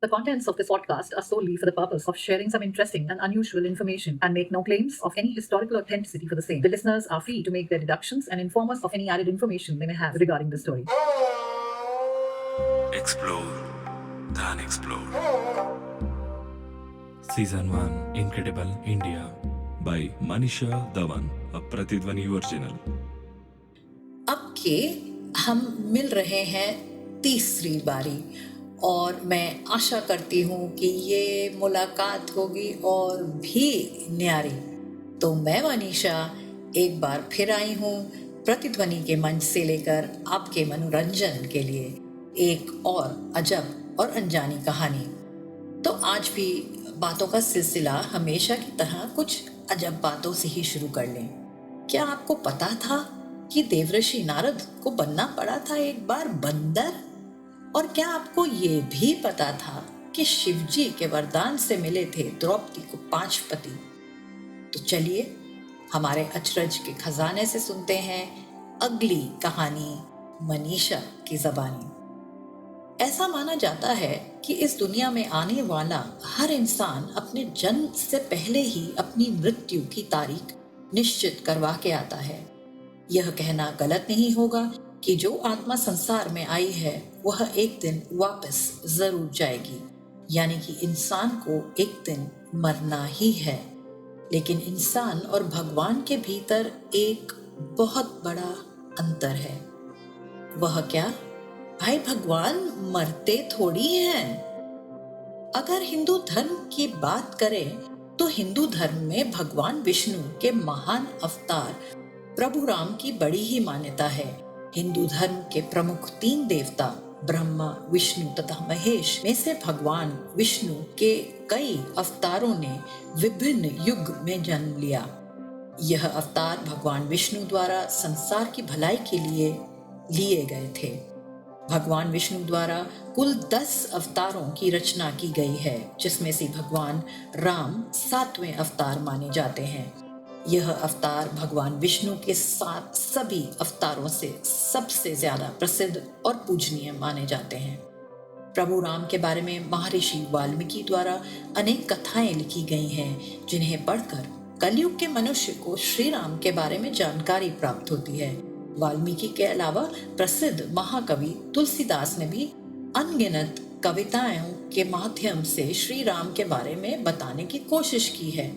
The contents of this podcast are solely for the purpose of sharing some interesting and unusual information and make no claims of any historical authenticity for the same. The listeners are free to make their deductions and inform us of any added information they may have regarding the story. Explore the unexplored. Season 1 Incredible India by Manisha Dhawan, a Pratidhwani original. अब के हम मिल रहे हैं तीसरी बारी और मैं आशा करती हूँ कि ये मुलाकात होगी और भी न्यारी। तो मैं मनीषा एक बार फिर आई हूँ प्रतिध्वनि के मंच से लेकर आपके मनोरंजन के लिए एक और अजब और अनजानी कहानी। तो आज भी बातों का सिलसिला हमेशा की तरह कुछ अजब बातों से ही शुरू कर लें। क्या आपको पता था कि देवर्षि नारद को बनना पड़ा था एक बार बंदर? और क्या आपको ये भी पता था कि शिवजी के वरदान से मिले थे द्रौपदी को 5 पति? तो चलिए हमारे अचरज के खजाने से सुनते हैं अगली कहानी मनीषा की ज़बानी। ऐसा माना जाता है कि इस दुनिया में आने वाला हर इंसान अपने जन्म से पहले ही अपनी मृत्यु की तारीख निश्चित करवा के आता है। यह कहना गलत नहीं होगा कि जो आत्मा संसार में आई है वह एक दिन वापस जरूर जाएगी, यानी कि इंसान को एक दिन मरना ही है। लेकिन इंसान और भगवान के भीतर एक बहुत बड़ा अंतर है। वह क्या? भाई भगवान मरते थोड़ी हैं। अगर हिंदू धर्म की बात करें तो हिंदू धर्म में भगवान विष्णु के महान अवतार प्रभु राम की बड़ी ही मान्यता है। हिंदू धर्म के प्रमुख 3 देवता ब्रह्मा, विष्णु तथा महेश में से भगवान विष्णु के कई अवतारों ने विभिन्न युग में जन्म लिया। यह अवतार भगवान विष्णु द्वारा संसार की भलाई के लिए लिए गए थे। भगवान विष्णु द्वारा कुल 10 अवतारों की रचना की गई है, जिसमें से भगवान राम 7वें अवतार माने जाते हैं। यह अवतार भगवान विष्णु के साथ सभी अवतारों से सबसे ज्यादा प्रसिद्ध और पूजनीय माने जाते हैं। प्रभु राम के बारे में महर्षि वाल्मीकि द्वारा अनेक कथाएं लिखी गई हैं, जिन्हें पढ़कर कलयुग के मनुष्य को श्री राम के बारे में जानकारी प्राप्त होती है। वाल्मीकि के अलावा प्रसिद्ध महाकवि तुलसीदास ने भी अनगिनत कविताओं के माध्यम से श्री राम के बारे में बताने की कोशिश की है।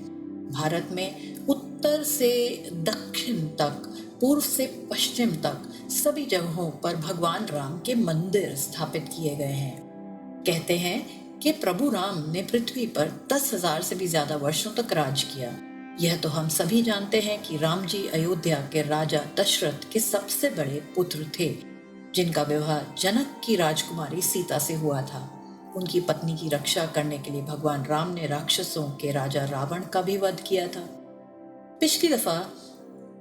भारत में उत्तर से दक्षिण तक, पूर्व से पश्चिम तक सभी जगहों पर भगवान राम के मंदिर स्थापित किए गए हैं। कहते हैं कि प्रभु राम ने पृथ्वी पर 10,000 से भी ज्यादा वर्षों तक राज किया। यह तो हम सभी जानते हैं कि राम जी अयोध्या के राजा दशरथ के सबसे बड़े पुत्र थे, जिनका विवाह जनक की राजकुमारी सीता से हुआ था। उनकी पत्नी की रक्षा करने के लिए भगवान राम ने राक्षसों के राजा रावण का भी वध किया था। पिछली दफा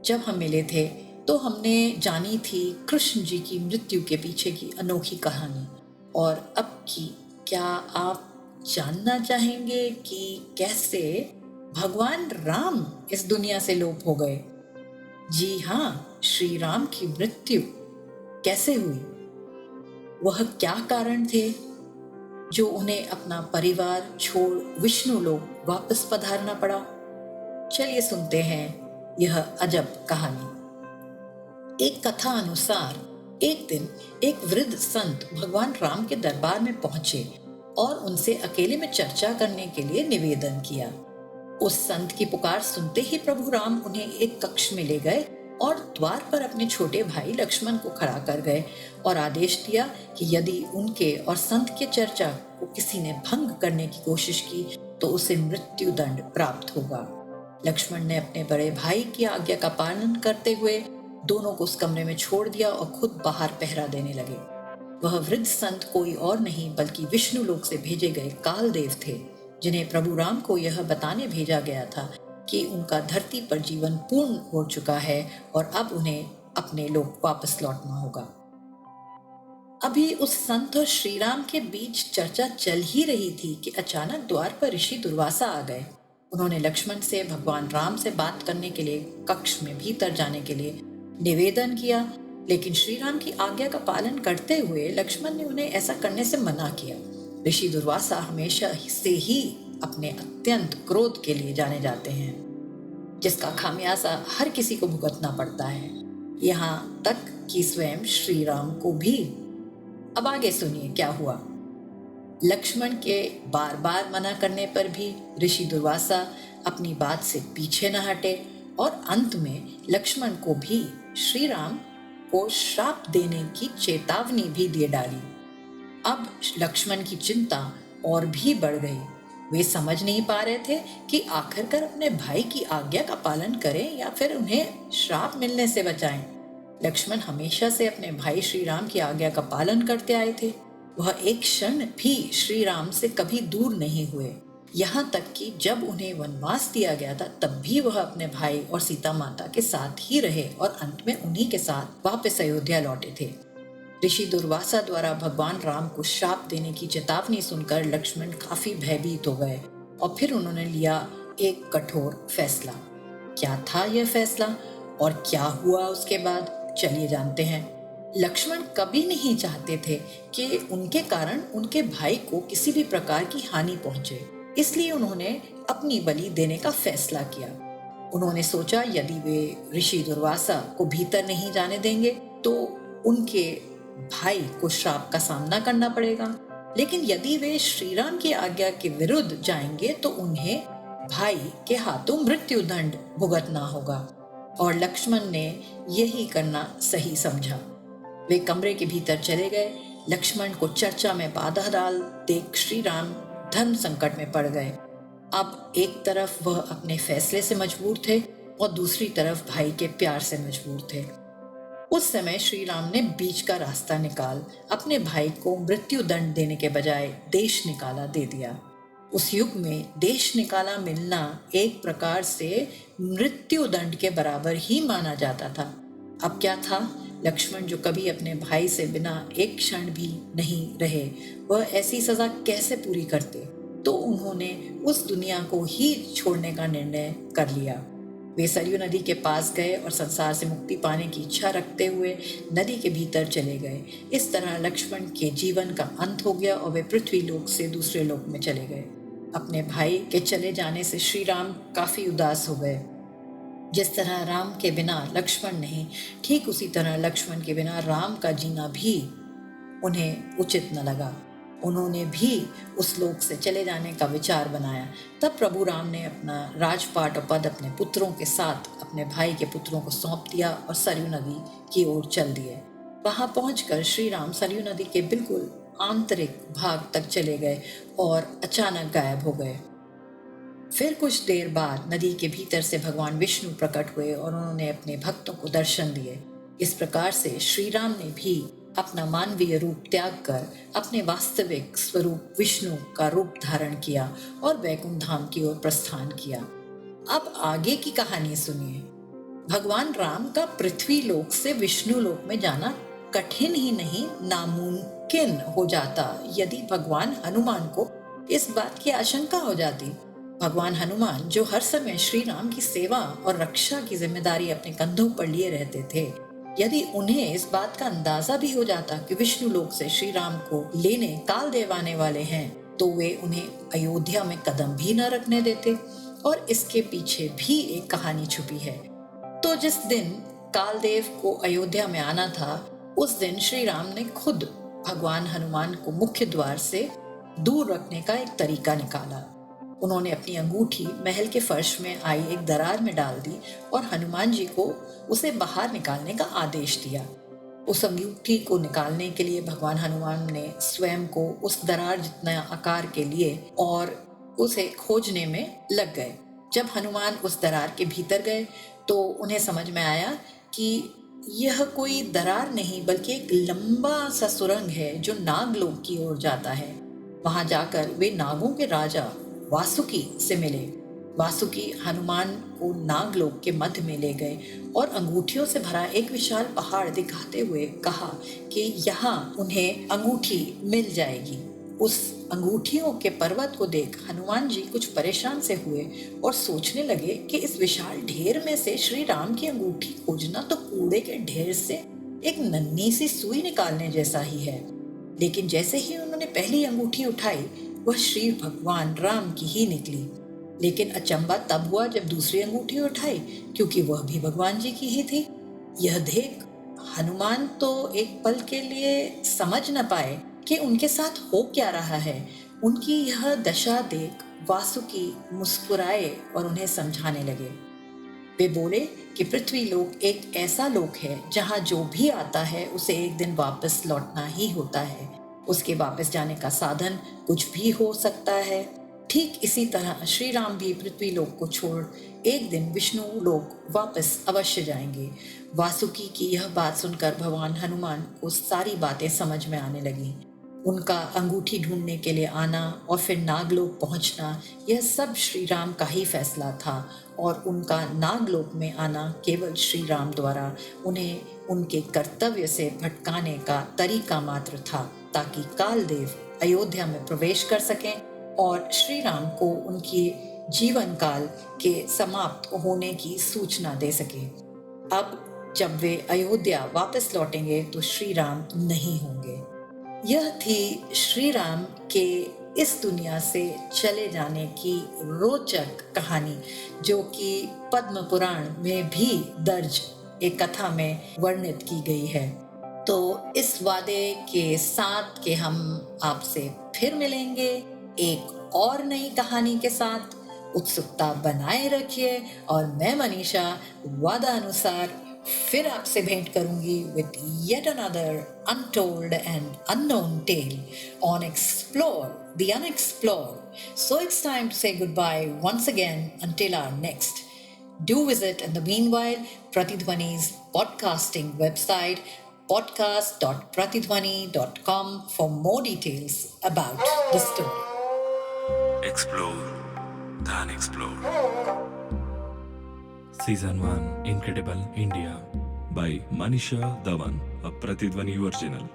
जब हम मिले थे तो हमने जानी थी कृष्ण जी की मृत्यु के पीछे की अनोखी कहानी, और अब की क्या आप जानना चाहेंगे कि कैसे भगवान राम इस दुनिया से लोप हो गए? जी हाँ, श्री राम की मृत्यु कैसे हुई? वह क्या कारण थे जो उन्हें अपना परिवार छोड़ विष्णु लोक वापस पधारना पड़ा? चलिए सुनते हैं यह अजब कहानी। एक कथा अनुसार एक दिन एक वृद्ध संत भगवान राम के दरबार में पहुंचे और उनसे अकेले में चर्चा करने के लिए निवेदन किया। उस संत की पुकार सुनते ही प्रभु राम उन्हें एक कक्ष में ले गए और द्वार पर अपने छोटे भाई लक्ष्मण को खड़ा कर गए और आदेश दिया कि यदि उनके और संत के चर्चा को किसी ने भंग करने की कोशिश की तो उसे मृत्यु दंड प्राप्त होगा। लक्ष्मण ने अपने बड़े भाई की आज्ञा का पालन करते हुए दोनों को उस कमरे में छोड़ दिया और खुद बाहर पहरा देने लगे। वह वृद्ध संत कोई और नहीं बल्कि विष्णु लोक से भेजे गए कालदेव थे, जिन्हें प्रभु राम को यह बताने भेजा गया था कि उनका धरती पर जीवन पूर्ण हो चुका है और अब उन्हें अपने लोक वापस लौटना होगा। अभी उस संत और श्री राम के बीच चर्चा चल ही रही थी कि अचानक द्वार पर ऋषि दुर्वासा आ गए। उन्होंने लक्ष्मण से भगवान राम से बात करने के लिए कक्ष में भीतर जाने के लिए निवेदन किया, लेकिन श्री राम की आज्ञा का पालन करते हुए लक्ष्मण ने उन्हें ऐसा करने से मना किया। ऋषि दुर्वासा हमेशा से ही अपने अत्यंत क्रोध के लिए जाने जाते हैं, जिसका खामियाजा हर किसी को भुगतना पड़ता है, यहाँ तक कि स्वयं श्री राम को भी। अब आगे सुनिए क्या हुआ। लक्ष्मण के बार बार मना करने पर भी ऋषि दुर्वासा अपनी बात से पीछे न हटे और अंत में लक्ष्मण को भी श्री राम को श्राप देने की चेतावनी भी दे डाली। अब लक्ष्मण की चिंता और भी बढ़ गई। वे समझ नहीं पा रहे थे कि आखिरकार अपने भाई की आज्ञा का पालन करें या फिर उन्हें श्राप मिलने से बचाएं। लक्ष्मण हमेशा से अपने भाई श्री राम की आज्ञा का पालन करते आए थे। वह एक क्षण भी श्री राम से कभी दूर नहीं हुए। यहाँ तक कि जब उन्हें वनवास दिया गया था तब भी वह अपने भाई और सीता माता के साथ ही रहे और अंत में उन्हीं के साथ वापस अयोध्या लौटे थे। ऋषि दुर्वासा द्वारा भगवान राम को श्राप देने की चेतावनी सुनकर लक्ष्मण काफी भयभीत हो गए और फिर उन्होंने लिया एक कठोर फैसला। क्या था यह फैसला और क्या हुआ उसके बाद, चलिए जानते हैं। लक्ष्मण कभी नहीं चाहते थे कि उनके कारण उनके भाई को किसी भी प्रकार की हानि पहुंचे, इसलिए उन्होंने अपनी बलि देने का फैसला किया। उन्होंने सोचा यदि वे ऋषि दुर्वासा को भीतर नहीं जाने देंगे तो उनके भाई को श्राप का सामना करना पड़ेगा, लेकिन यदि वे श्री राम की आज्ञा के विरुद्ध जाएंगे तो उन्हें भाई के हाथों मृत्यु दंड भुगतना होगा। और लक्ष्मण ने यही करना सही समझा। वे कमरे के भीतर चले गए। लक्ष्मण को चर्चा में बाधा डाल देख श्री राम धर्म संकट में पड़ गए। अब एक तरफ वह अपने फैसले से मजबूर थे और दूसरी तरफ भाई के प्यार से मजबूर थे। उस समय श्री राम ने बीच का रास्ता निकाल अपने भाई को मृत्यु दंड देने के बजाय देश निकाला दे दिया। उस युग में देश निकाला मिलना एक प्रकार से मृत्यु दंड के बराबर ही माना जाता था। अब क्या था, लक्ष्मण जो कभी अपने भाई से बिना एक क्षण भी नहीं रहे, वह ऐसी सजा कैसे पूरी करते। तो उन्होंने उस दुनिया को ही छोड़ने का निर्णय कर लिया। वे सरयू नदी के पास गए और संसार से मुक्ति पाने की इच्छा रखते हुए नदी के भीतर चले गए। इस तरह लक्ष्मण के जीवन का अंत हो गया और वे पृथ्वी लोक से दूसरे लोक में चले गए। अपने भाई के चले जाने से श्री राम काफी उदास हो गए। जिस तरह राम के बिना लक्ष्मण नहीं, ठीक उसी तरह लक्ष्मण के बिना राम का जीना भी उन्हें उचित न लगा। उन्होंने भी उस लोक से चले जाने का विचार बनाया। तब प्रभु राम ने अपना राजपाट और पद अपने पुत्रों के साथ अपने भाई के पुत्रों को सौंप दिया और सरयू नदी की ओर चल दिए। वहां पहुंचकर श्री राम सरयू नदी के बिल्कुल आंतरिक भाग तक चले गए और अचानक गायब हो गए। फिर कुछ देर बाद नदी के भीतर से भगवान विष्णु प्रकट हुए और उन्होंने अपने भक्तों को दर्शन दिए। इस प्रकार से श्री राम ने भी अपना मानवीय रूप त्याग कर अपने वास्तविक स्वरूप विष्णु का रूप धारण किया और वैकुंठ धाम की ओर प्रस्थान किया। अब आगे की कहानी सुनिए। भगवान राम का पृथ्वी लोक से विष्णु लोक में जाना कठिन ही नहीं, नामुमकिन हो जाता यदि भगवान हनुमान को इस बात की आशंका हो जाती। भगवान हनुमान जो हर समय श्री राम की सेवा और रक्षा की जिम्मेदारी अपने कंधों पर लिए रहते थे, यदि उन्हें इस बात का अंदाजा भी हो जाता कि विष्णु लोक से श्री राम को लेने कालदेव आने वाले हैं, तो वे उन्हें अयोध्या में कदम भी न रखने देते। और इसके पीछे भी एक कहानी छुपी है। तो जिस दिन कालदेव को अयोध्या में आना था, उस दिन श्री राम ने खुद भगवान हनुमान को मुख्य द्वार से दूर रखने का एक तरीका निकाला। उन्होंने अपनी अंगूठी महल के फर्श में आई एक दरार में डाल दी और हनुमान जी को उसे बाहर निकालने का आदेश दिया। उस अंगूठी को निकालने के लिए भगवान हनुमान ने स्वयं को उस दरार जितना आकार के लिए और उसे खोजने में लग गए। जब हनुमान उस दरार के भीतर गए तो उन्हें समझ में आया कि यह कोई दरार नहीं बल्कि एक लंबा सा सुरंग है जो नागलोक की ओर जाता है। वहां जाकर वे नागों के राजा वासुकी से मिले। वासुकी हनुमान को नागलोक के मध्य में ले गए और अंगूठियों से भरा एक विशाल पहाड़ दिखाते हुए कहा कि यहाँ उन्हें अंगूठी मिल जाएगी। उस अंगूठियों के पर्वत को देख हनुमान जी कुछ परेशान से हुए और सोचने लगे कि इस विशाल ढेर में से श्री राम की अंगूठी खोजना तो कूड़े के ढेर से एक नन्ही सी सुई निकालने जैसा ही है। लेकिन जैसे ही उन्होंने उन्होंने पहली अंगूठी उठाई वह श्री भगवान राम की ही निकली। लेकिन अचंबा तब हुआ जब दूसरी अंगूठी उठाई, क्योंकि वह भी भगवान जी की ही थी। यह देख हनुमान तो एक पल के लिए समझ न पाए कि उनके साथ हो क्या रहा है। उनकी यह दशा देख वासुकी मुस्कुराए और उन्हें समझाने लगे। वे बोले कि पृथ्वी लोक एक ऐसा लोक है जहाँ जो भी आता है उसे एक दिन वापस लौटना ही होता है। उसके वापस जाने का साधन कुछ भी हो सकता है। ठीक इसी तरह श्री राम भी पृथ्वी लोक को छोड़ एक दिन विष्णु लोक वापस अवश्य जाएंगे। वासुकी की यह बात सुनकर भगवान हनुमान को सारी बातें समझ में आने लगी। उनका अंगूठी ढूंढने के लिए आना और फिर नागलोक पहुंचना, यह सब श्री राम का ही फैसला था और उनका नागलोक में आना केवल श्री राम द्वारा उन्हें उनके कर्तव्य से भटकाने का तरीका मात्र था, ताकि कालदेव अयोध्या में प्रवेश कर सकें और श्री राम को उनके जीवन काल के समाप्त होने की सूचना दे सके। अब जब वे अयोध्या वापस लौटेंगे तो श्री राम नहीं होंगे। यह थी श्री राम के इस दुनिया से चले जाने की रोचक कहानी, जो कि पद्म पुराण में भी दर्ज एक कथा में वर्णित की गई है। तो इस वादे के साथ कि हम आपसे फिर मिलेंगे एक और नई कहानी के साथ, उत्सुकता बनाए रखिए और मैं मनीषा वादा अनुसार फिर आपसे भेंट करूंगी with yet another untold and unknown tale on Explore the Unexplored. So it's time to say goodbye once again until our next. Do visit in the meanwhile Pratidhwani's podcasting website podcast.pratidhwani.com for more details about the story. Explore the Unexplored. Season 1 Incredible India by Manisha Dhawan, a Pratidhwani original.